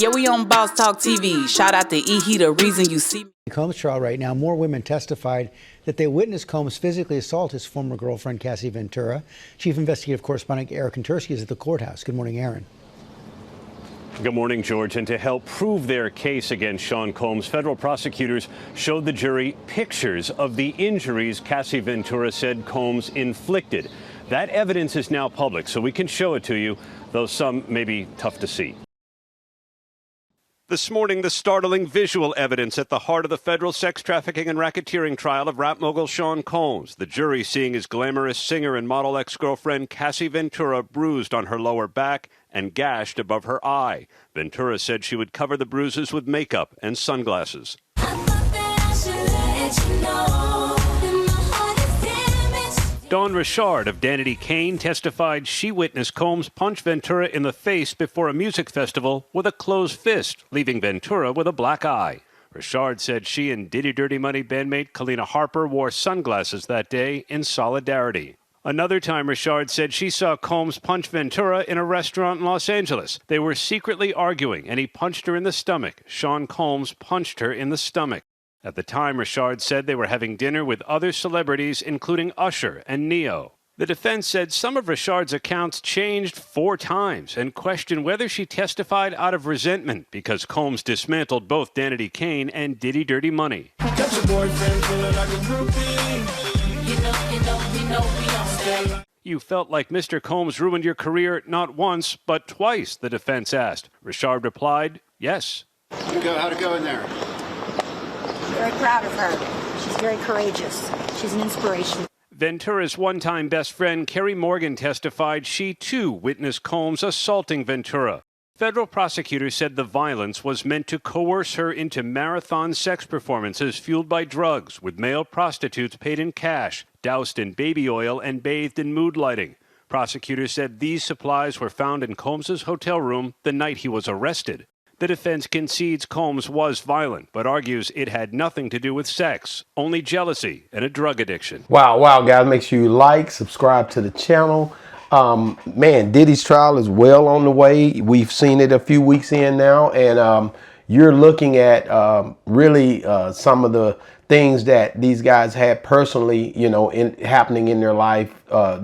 Yeah, we on Boss Talk TV. Shout out to E. He the reason you see me. Combs trial right now, more women testified that they witnessed Combs physically assault his former girlfriend, Cassie Ventura. Chief Investigative Correspondent Aaron Kontursky is at the courthouse. Good morning, Aaron. Good morning, George. And to help prove their case against Sean Combs, federal prosecutors showed the jury pictures of the injuries Cassie Ventura said Combs inflicted. That evidence is now public, so we can show it to you, though some may be tough to see. This morning, the startling visual evidence at the heart of the federal sex trafficking and racketeering trial of rap mogul Sean Combs. The jury seeing his glamorous singer and model ex-girlfriend Cassie Ventura bruised on her lower back and gashed above her eye. Ventura said she would cover the bruises with makeup and sunglasses. Dawn Richard of Diddy Kane testified she witnessed Combs punch Ventura in the face before a music festival with a closed fist, leaving Ventura with a black eye. Richard said she and Diddy Dirty Money bandmate Kalina Harper wore sunglasses that day in solidarity. Another time, Richard said she saw Combs punch Ventura in a restaurant in Los Angeles. They were secretly arguing, and he punched her in the stomach. Sean Combs punched her in the stomach. At the time, Richard said they were having dinner with other celebrities, including Usher and Neo. The defense said some of Richard's accounts changed 4 times and questioned whether she testified out of resentment because Combs dismantled both Diddy Kane and Diddy Dirty Money. Got your boyfriend feeling like a groupie. You felt like Mr. Combs ruined your career not once, but twice, the defense asked. Richard replied, yes. How'd it go in there? Very proud of her. She's very courageous. She's an inspiration. Ventura's one-time best friend, Carrie Morgan, testified she, too, witnessed Combs assaulting Ventura. Federal prosecutors said the violence was meant to coerce her into marathon sex performances fueled by drugs, with male prostitutes paid in cash, doused in baby oil, and bathed in mood lighting. Prosecutors said these supplies were found in Combs' hotel room the night he was arrested. The defense concedes Combs was violent, but argues it had nothing to do with sex, only jealousy and a drug addiction. Wow, guys, make sure you like, subscribe to the channel. Man, Diddy's trial is well on the way. We've seen it a few weeks in now, and you're looking at really some of the things that these guys had personally, happening in their life,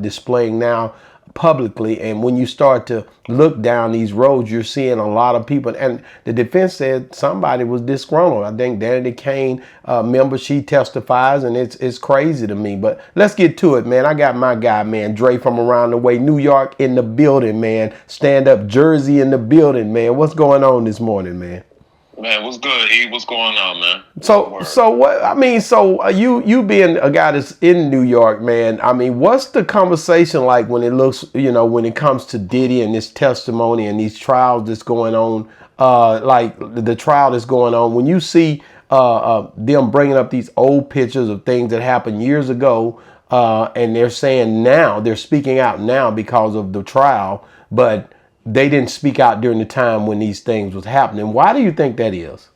displaying now publicly. And when you start to look down these roads, you're seeing a lot of people, and the defense said somebody was disgruntled. I think Diddy Kane member, she testifies, and it's crazy to me. But let's get to it, man. I got my guy, man, Dre from around the way, New York in the building, man. Stand up Jersey in the building, man. What's going on this morning, man? Man, what's good, E? What's going on, man? So what? I mean, you being a guy that's in New York, man. I mean, what's the conversation like when it looks, when it comes to Diddy and this testimony and these trials that's going on, like the trial that's going on? When you see them bringing up these old pictures of things that happened years ago, and they're saying now they're speaking out now because of the trial, but they didn't speak out during the time when these things was happening. Why do you think that is?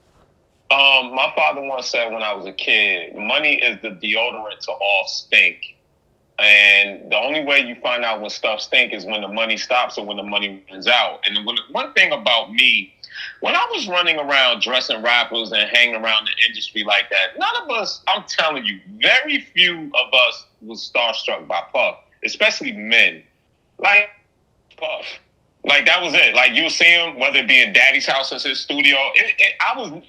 My father once said when I was a kid, money is the deodorant to all stink. And the only way you find out when stuff stink is when the money stops or when the money runs out. And one thing about me, when I was running around dressing rappers and hanging around the industry like that, none of us, I'm telling you, very few of us was starstruck by Puff, especially men. Like Puff. Like, that was it. Like, you'll see him, whether it be in Daddy's house or his studio.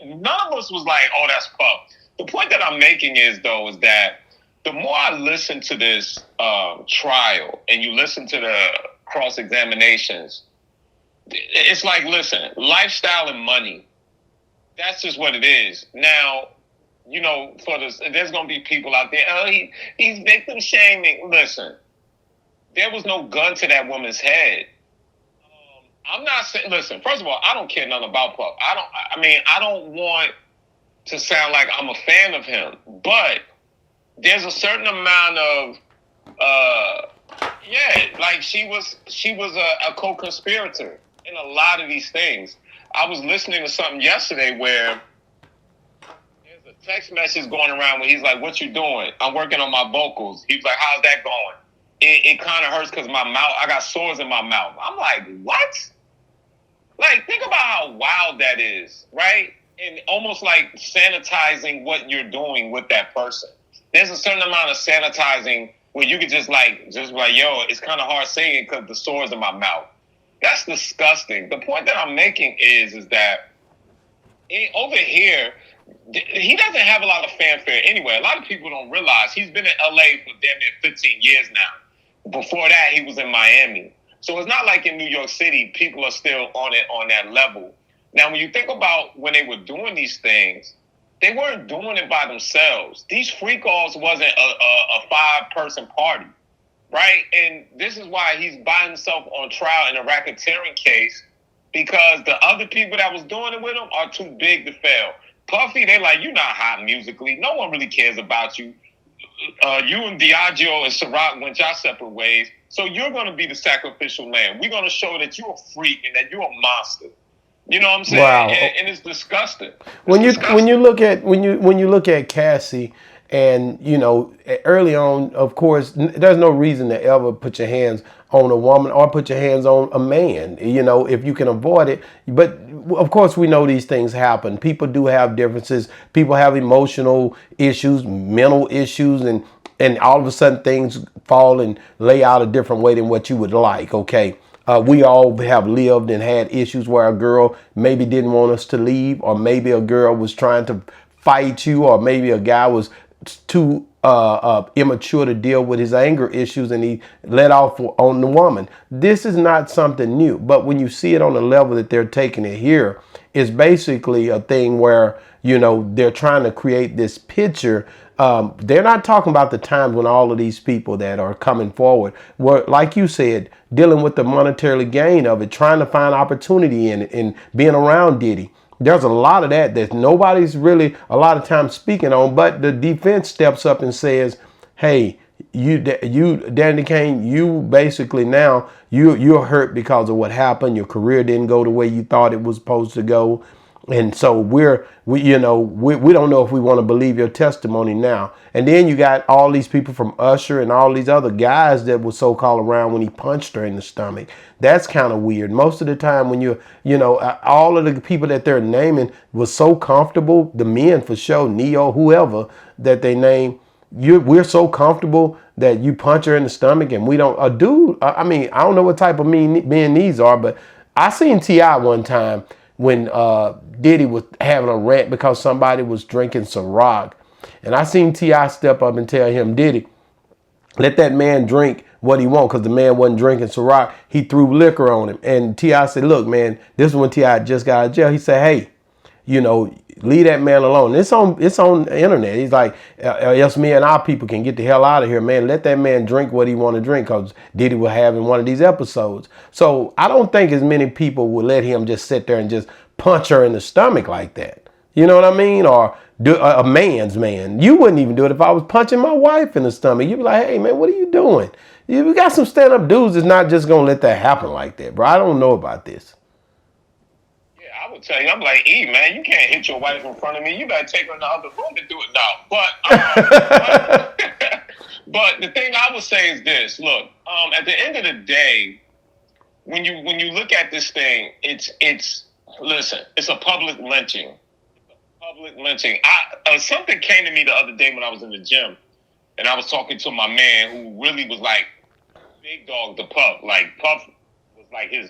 None of us was like, oh, that's Puff. The point that I'm making is that the more I listen to this trial and you listen to the cross-examinations, it's like, listen, lifestyle and money, that's just what it is. Now, there's going to be people out there, oh, he's victim shaming. Listen, there was no gun to that woman's head. I'm not saying, listen, first of all, I don't care nothing about Puff. I don't want to sound like I'm a fan of him, but there's a certain amount of, like she was a co-conspirator in a lot of these things. I was listening to something yesterday where there's a text message going around where he's like, what you doing? I'm working on my vocals. He's like, how's that going? It kind of hurts because my mouth, I got sores in my mouth. I'm like, what? Like, think about how wild that is, right? And almost like sanitizing what you're doing with that person. There's a certain amount of sanitizing where you could just like, yo, it's kind of hard saying it because the sore's in my mouth. That's disgusting. The point that I'm making is that over here, he doesn't have a lot of fanfare anyway. A lot of people don't realize he's been in LA for damn near 15 years now. Before that, he was in Miami. So it's not like in New York City, people are still on it on that level. Now, when you think about when they were doing these things, they weren't doing it by themselves. These freak-offs wasn't a five-person party, right? And this is why he's by himself on trial in a racketeering case, because the other people that was doing it with him are too big to fail. Puffy, they like, you're not hot musically. No one really cares about you. You and Diageo and Ciroc went your separate ways. So you're going to be the sacrificial lamb. We're going to show that you're a freak and that you're a monster. You know what I'm saying? Wow. And it's disgusting. When you look at Cassie, and you know, early on, of course, there's no reason to ever put your hands on a woman or put your hands on a man, you know, if you can avoid it. But of course, we know these things happen. People do have differences. People have emotional issues, mental issues, and all of a sudden things fall and lay out a different way than what you would like. Okay. We all have lived and had issues where a girl maybe didn't want us to leave, or maybe a girl was trying to fight you, or maybe a guy was too immature to deal with his anger issues and he let off on the woman. This is not something new, but when you see it on the level that they're taking it here, it's basically a thing where, you know, they're trying to create this picture. They're not talking about the times when all of these people that are coming forward were, like you said, dealing with the monetary gain of it, trying to find opportunity in it and being around Diddy. There's a lot of that nobody's really a lot of times speaking on, but the defense steps up and says, hey, you Danny Kane, you basically now you're hurt because of what happened. Your career didn't go the way you thought it was supposed to go. And so we don't know if we want to believe your testimony now. And then you got all these people from Usher and all these other guys that were so-called around when he punched her in the stomach. That's kind of weird. Most of the time when all of the people that they're naming was so comfortable, the men for sure, Neo, whoever that they name, we're so comfortable that you punch her in the stomach and we don't, a dude, I mean, I don't know what type of men these are, but I seen T.I. one time when Diddy was having a rant because somebody was drinking Ciroc. And I seen T.I. step up and tell him, Diddy, let that man drink what he want, because the man wasn't drinking Ciroc. He threw liquor on him. And T.I. said, look, man, this is when T.I. just got out of jail. He said, hey, leave that man alone. It's on the internet. He's like, else me and our people can get the hell out of here, man. Let that man drink what he want to drink, because Diddy will have in one of these episodes. So I don't think as many people would let him just sit there and just punch her in the stomach like that. You know what I mean? Or do a man's man. You wouldn't even do it if I was punching my wife in the stomach. You'd be like, hey, man, what are you doing? We got some stand-up dudes that's not just going to let that happen like that, bro. I don't know about this. I would tell you, I'm like, man, you can't hit your wife in front of me. You better take her in the other room to do it now. But the thing I would say is this: look, at the end of the day, when you look at this thing, it's a public lynching. Public lynching. Something came to me the other day when I was in the gym, and I was talking to my man who really was like big dog to Puff. Like Puff was like his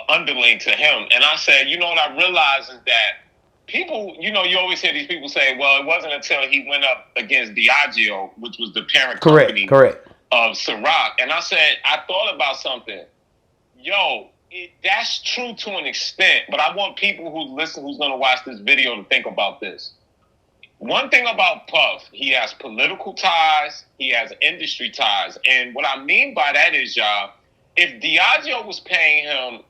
underling to him. And I said, what I realized is that people, you always hear these people say, well, it wasn't until he went up against Diageo, which was the parent company of Ciroc. And I said, I thought about something. That's true to an extent, but I want people who's going to watch this video to think about this. One thing about Puff, he has political ties, he has industry ties. And what I mean by that is, y'all, if Diageo was paying him,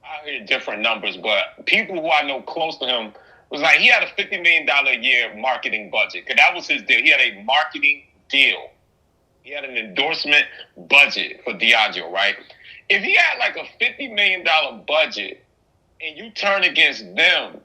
I hear different numbers, but people who I know close to him was like, he had a $50 million a year marketing budget, because that was his deal. He had a marketing deal. He had an endorsement budget for Diageo, right? If he had like a $50 million budget and you turn against them,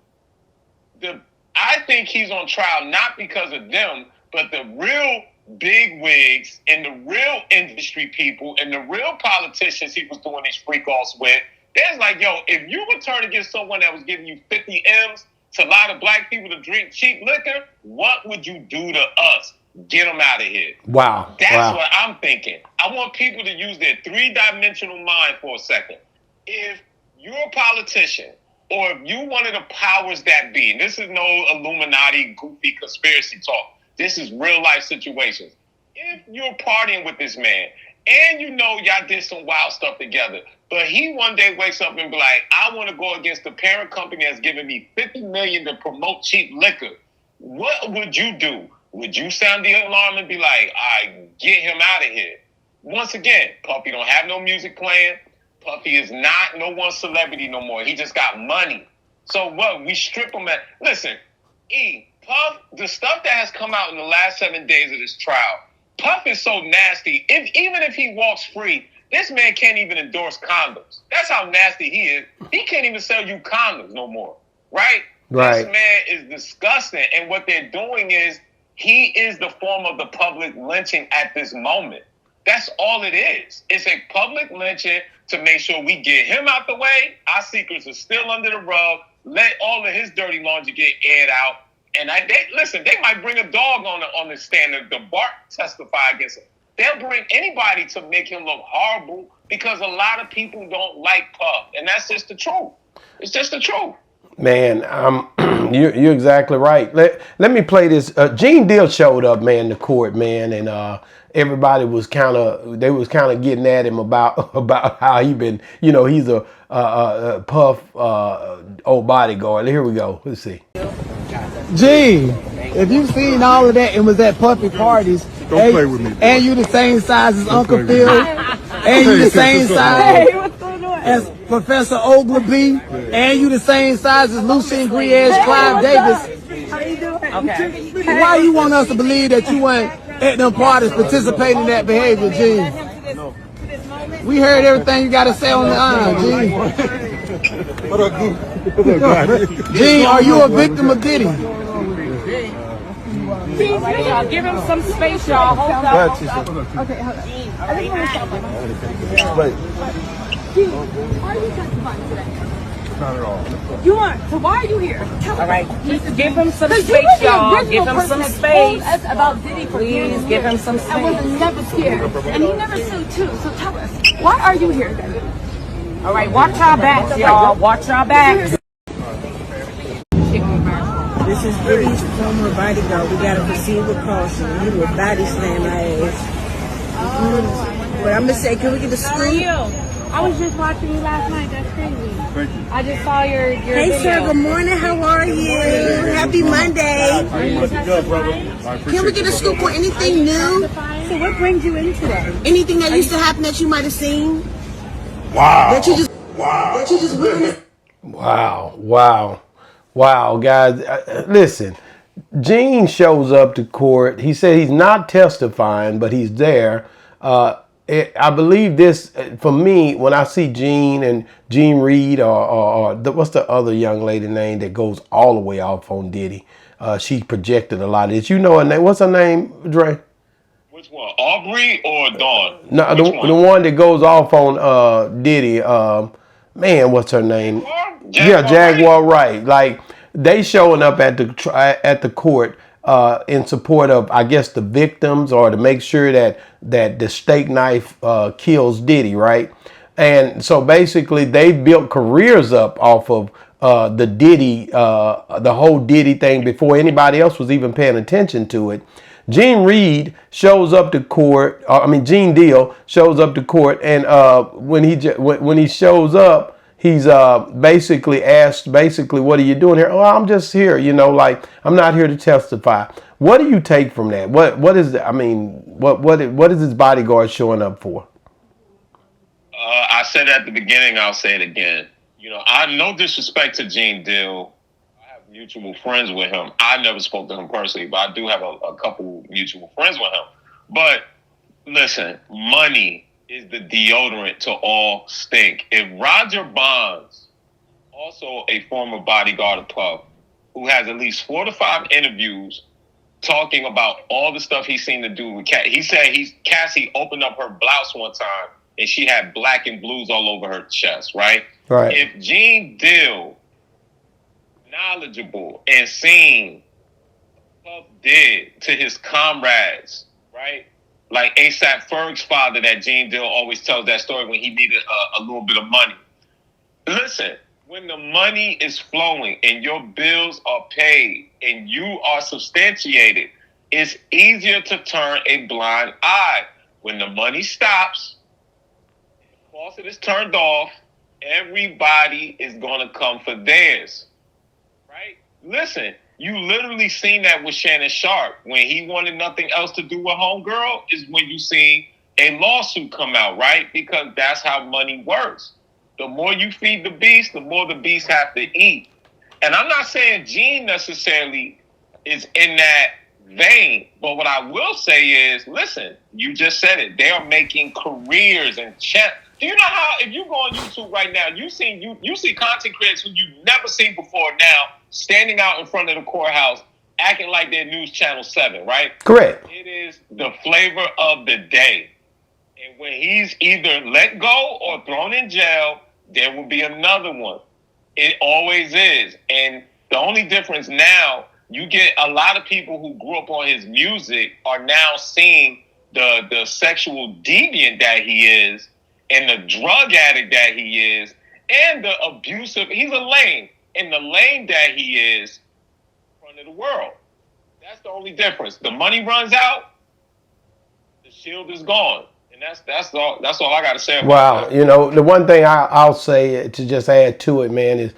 I think he's on trial not because of them, but the real big wigs and the real industry people and the real politicians he was doing these freak-offs with, There's like, yo, if you were turning against someone that was giving you 50 M's to allow the black people to drink cheap liquor, what would you do to us? Get them out of here. Wow. That's what I'm thinking. I want people to use their three-dimensional mind for a second. If you're a politician, or if you one of the powers that be, and this is no Illuminati goofy conspiracy talk, this is real life situations. If you're partying with this man, and you know y'all did some wild stuff together, but he one day wakes up and be like, I want to go against the parent company that's giving me $50 million to promote cheap liquor, what would you do? Would you sound the alarm and be like, get him out of here? Once again, Puffy don't have no music playing. Puffy is not no one celebrity no more. He just got money. So what? We strip him at... Listen, Puff, the stuff that has come out in the last 7 days of this trial, Puff is so nasty. Even if he walks free, this man can't even endorse condoms. That's how nasty he is. He can't even sell you condoms no more, right? This man is disgusting. And what they're doing is he is the form of the public lynching at this moment. That's all it is. It's a public lynching to make sure we get him out the way. Our secrets are still under the rug. Let all of his dirty laundry get aired out. And they might bring a dog on the stand to bark, testify against him. They'll bring anybody to make him look horrible because a lot of people don't like Puff. And that's just the truth. It's just the truth. Man, you're exactly right. Let me play this. Gene Deal showed up, man, to court, man, and everybody was kind of getting at him about how he been, he's a Puff old bodyguard. Here we go. Let's see. Gene, if you've seen all of that and was at Puffy parties, don't play with me, boy. And you the same size as Uncle Phil, and you the same size as Professor Ogilvy, and you the same size as Lucien Griez, Clive Davis. How you doing? Okay. Why you want us to believe that you weren't at them parties participating in that behavior, Gene? We heard everything you got to say on the line, Gene. Gene, are you a victim of Diddy? Give him some space, y'all. Hold up. Okay, hold on. I just want to stop. Wait. Gene, are you testifying today? Not at all. You aren't. So why are you here? All right. Give him some space, y'all. Give him some space. Us about Diddy for Please give him some space. I was never scared, and he never sued too. So tell us, why are you here then? All right, watch our backs, y'all. Watch our backs. This is Diddy's former bodyguard. We gotta proceed with caution. He will body slam my ass. But I'm gonna say, can we get a scoop? I was just watching you last night. That's crazy. Thank you. I just saw your Hey, video. sir. Good morning. How are you? Happy Monday. Good, brother. Can we get a scoop on anything new? So what brings you in today? Anything that used to happen that you might have seen? Wow. That you just witnessed? Wow, guys. Listen, Gene shows up to court. He said he's not testifying, but he's there. I believe this, for me, when I see Gene and Gene Reed or what's the other young lady name that goes all the way off on Diddy? She projected a lot. Did you know her name? What's her name, Dre? Which one? Aubrey or Dawn? No, the one that goes off on Diddy. Man, what's her name? Jaguar Wright. Like, they showing up at the court in support of, I guess, the victims, or to make sure that the steak knife kills Diddy, right? And so basically they built careers up off of the Diddy, the whole Diddy thing before anybody else was even paying attention to it. Gene Reed shows up to court. Gene Deal shows up to court, and when he shows up, he's basically asked, what are you doing here? Oh, I'm just here, like, I'm not here to testify. What do you take from that? What is what is his bodyguard showing up for? I said it at the beginning, I'll say it again. I no disrespect to Gene Deal. I have mutual friends with him. I never spoke to him personally, but I do have a couple mutual friends with him. But listen, money is the deodorant to all stink. If Roger Bonds, also a former bodyguard of Puff, who has at least 4 to 5 interviews talking about all the stuff he's seen to do with Cassie. He said Cassie opened up her blouse one time and she had black and blues all over her chest, right? Right. If Gene Deal knowledgeable and seen Puff did to his comrades, right? Like ASAP Ferg's father, that Gene Deal always tells that story when he needed a little bit of money. Listen, when the money is flowing and your bills are paid and you are substantiated, it's easier to turn a blind eye. When the money stops, the faucet is turned off, everybody is going to come for theirs, right? Listen, you literally seen that with Shannon Sharp. When he wanted nothing else to do with Homegirl is when you see a lawsuit come out, right? Because that's how money works. The more you feed the beast, the more the beast have to eat. And I'm not saying Gene necessarily is in that vein, but what I will say is, listen, you just said it. They are making careers and do you know how, if you go on YouTube right now, you see content creators who you've never seen before now standing out in front of the courthouse acting like they're News Channel 7, right? Correct. It is the flavor of the day. And when he's either let go or thrown in jail, there will be another one. It always is. And the only difference now, you get a lot of people who grew up on his music are now seeing the sexual deviant that he is and the drug addict that he is and the abusive. He's a lame. And the lane that he is in front of the world. That's the only difference. The money runs out, the shield is gone. And that's all I got to say about Wow. that. You know, the one thing I'll say to just add to it, man, is,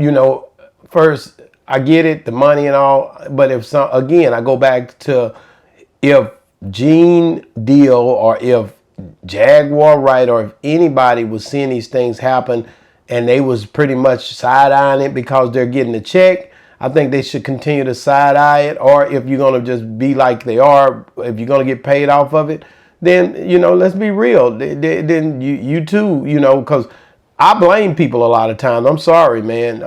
you know, first, I get it, the money and all, but again, I go back to if Gene Deal or if Jaguar Wright or if anybody was seeing these things happen and they was pretty much side-eyeing it because they're getting a check, I think they should continue to side-eye it. Or if you're going to just be like they are, if you're going to get paid off of it, then, you know, let's be real. Then you too, you know, because I blame people a lot of times. I'm sorry, man.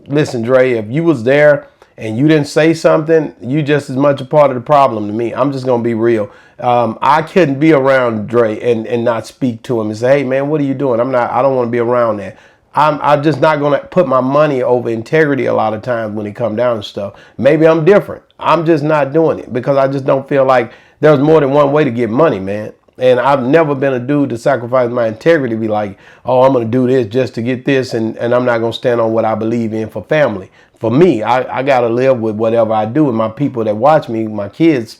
Listen, Dre, if you was there and you didn't say something, you just as much a part of the problem to me. I'm just going to be real. I couldn't be around Dre and not speak to him and say, hey, man, what are you doing? I don't want to be around that. I'm just not going to put my money over integrity a lot of times when it come down to stuff. Maybe I'm different. I'm just not doing it because I just don't feel like there's more than one way to get money, man. And I've never been a dude to sacrifice my integrity, be like, oh, I'm going to do this just to get this, and I'm not going to stand on what I believe in for family. For me, I got to live with whatever I do, and my people that watch me, my kids,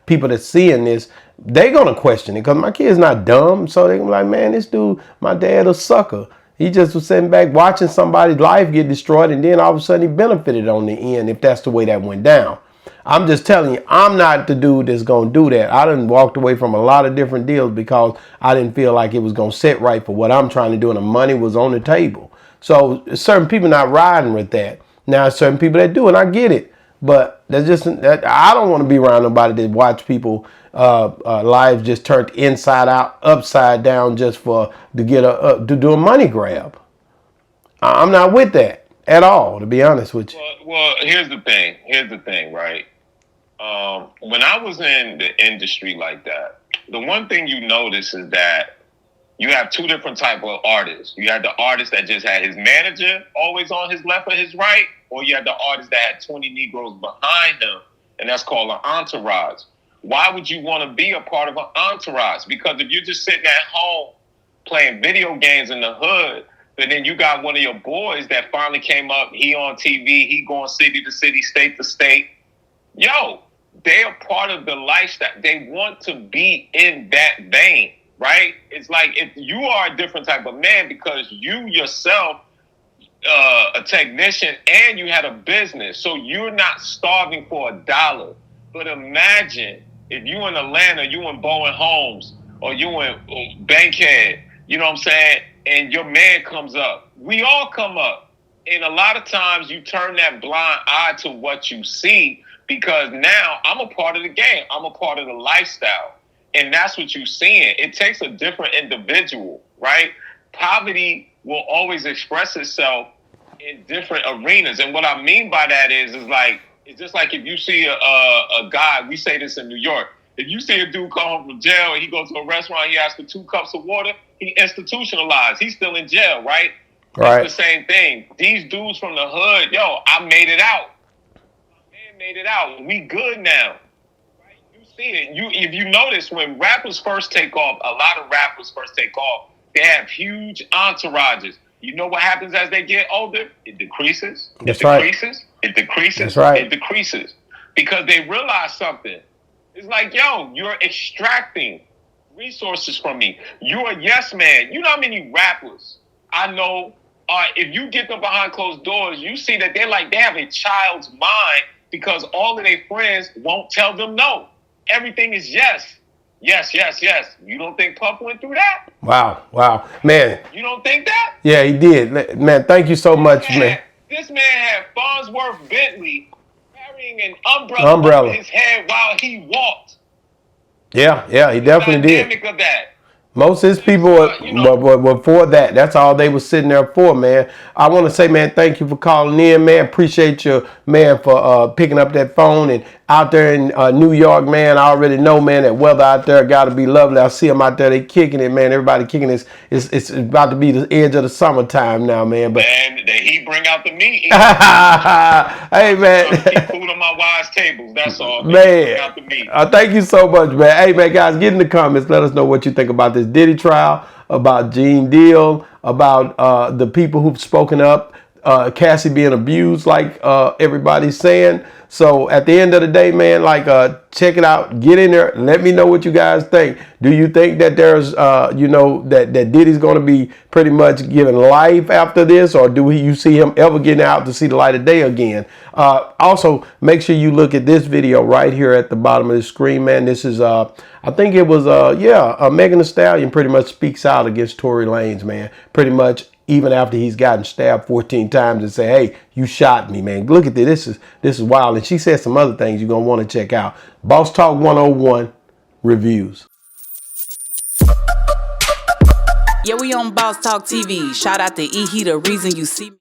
people that seeing this, they going to question it because my kid's not dumb. So they be like, man, this dude, my dad a sucker. He just was sitting back watching somebody's life get destroyed, and then all of a sudden he benefited on the end if that's the way that went down. I'm just telling you, I'm not the dude that's going to do that. I done walked away from a lot of different deals because I didn't feel like it was going to sit right for what I'm trying to do, and the money was on the table. So certain people not riding with that. Now, certain people that do, and I get it. But that's just, I don't want to be around nobody that watch people lives just turned inside out, upside down just to do a money grab. I'm not with that at all, to be honest with you. Well, here's the thing, right? When I was in the industry like that, the one thing you notice is that you have two different type of artists. You had the artist that just had his manager always on his left or his right, or you had the artist that had 20 Negroes behind him, and that's called an entourage. Why would you want to be a part of an entourage? Because if you're just sitting at home playing video games in the hood, but then you got one of your boys that finally came up, he on TV, he going city to city, state to state. Yo, they are part of the lifestyle. They want to be in that vein, right? It's like if you are a different type of man because you yourself, a technician, and you had a business, so you're not starving for $1. But imagine if you in Atlanta, you in Bowen Homes, or you in Bankhead, you know what I'm saying? And your man comes up. We all come up. And a lot of times you turn that blind eye to what you see because now I'm a part of the game. I'm a part of the lifestyle. And that's what you're seeing. It takes a different individual, right? Poverty will always express itself in different arenas. And what I mean by that is like, it's just like if you see a guy, we say this in New York, if you see a dude come home from jail and he goes to a restaurant, he asks for 2 cups of water, he institutionalized. He's still in jail, right? Right. It's the same thing. These dudes from the hood, yo, I made it out. My man made it out. We good now. Right? You see it. If you notice, when rappers first take off, a lot of rappers first take off, they have huge entourages. You know what happens as they get older? It decreases. That's it decreases. right. It decreases. That's right. It decreases. Because they realize something. It's like, yo, you're extracting resources from me. You're a yes man. You know how many rappers I know, if you get them behind closed doors, you see that they have a child's mind because all of their friends won't tell them no. Everything is yes. Yes, yes, yes. You don't think Puff went through that? Wow, wow. Man. You don't think that? Yeah, he did. Man, thank you so much, man. This man had Farnsworth Bentley carrying an umbrella over his head while he walked. Yeah, he definitely did. Dynamic of that. Most of his people were for that. That's all they were sitting there for, man. I want to say, man, thank you for calling in, man. Appreciate you, man, for picking up that phone. And out there in New York, man, I already know, man, that weather out there got to be lovely. I see them out there. They kicking it, man. Everybody kicking it. It's about to be the edge of the summertime now, man. But man, the heat bring out the meat. Hey, man. Keep food on my wife's tables. That's all. Man, bring out the meat. Thank you so much, man. Hey, man, guys, get in the comments. Let us know what you think about this Diddy trial, about Gene Deal, about the people who've spoken up, Cassie being abused, like everybody's saying. So at the end of the day, man, check it out. Get in there. Let me know what you guys think. Do you think that there's, that Diddy's going to be pretty much given life after this, or do you see him ever getting out to see the light of day again? Also, make sure you look at this video right here at the bottom of the screen, man. This is, I think it was, Megan Thee Stallion pretty much speaks out against Tory Lanez, man. Pretty much. Even after he's gotten stabbed 14 times and say, hey, you shot me, man. Look at this. This is wild. And she said some other things you're going to want to check out. Boss Talk 101 reviews. Yeah, we on Boss Talk TV. Shout out to E. He the reason you see me.